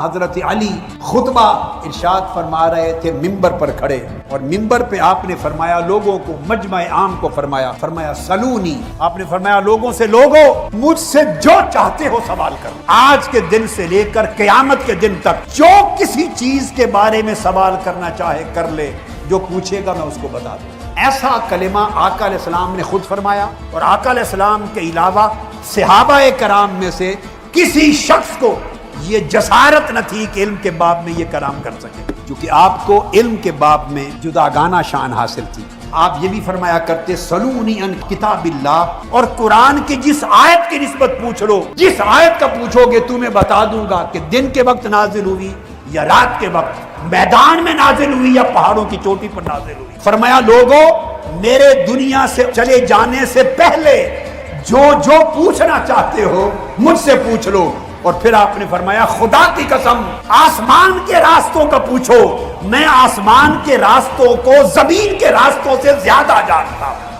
حضرت علی خطبہ ارشاد فرما رہے تھے ممبر پر کھڑے، اور ممبر پہ آپ نے فرمایا لوگوں کو، مجمع عام کو فرمایا سلونی، آپ نے فرمایا لوگوں سے، لوگوں مجھ سے جو چاہتے ہو سوال کرو، آج کے دن سے لے کر قیامت کے دن تک جو کسی چیز کے بارے میں سوال کرنا چاہے کر لے، جو پوچھے گا میں اس کو بتا دوں۔ ایسا کلمہ آقا علیہ السلام نے خود فرمایا، اور آقا علیہ السلام کے علاوہ صحابہ کرام میں سے کسی شخص کو یہ جسارت نہ تھی کہ علم کے باب میں یہ کلام کر سکے، کیونکہ آپ کو علم کے باب میں جداگانہ شان حاصل تھی۔ آپ یہ بھی فرمایا کرتے سلونی ان کتاب اللہ، اور قرآن کی جس آیت کی نسبت پوچھ لو، جس آیت کا پوچھو گے تمہیں بتا دوں گا کہ دن کے وقت نازل ہوئی یا رات کے وقت، میدان میں نازل ہوئی یا پہاڑوں کی چوٹی پر نازل ہوئی۔ فرمایا لوگوں میرے دنیا سے چلے جانے سے پہلے جو پوچھنا چاہتے ہو مجھ سے پوچھ لو۔ اور پھر آپ نے فرمایا خدا کی قسم آسمان کے راستوں کا پوچھو، میں آسمان کے راستوں کو زمین کے راستوں سے زیادہ جانتا ہوں۔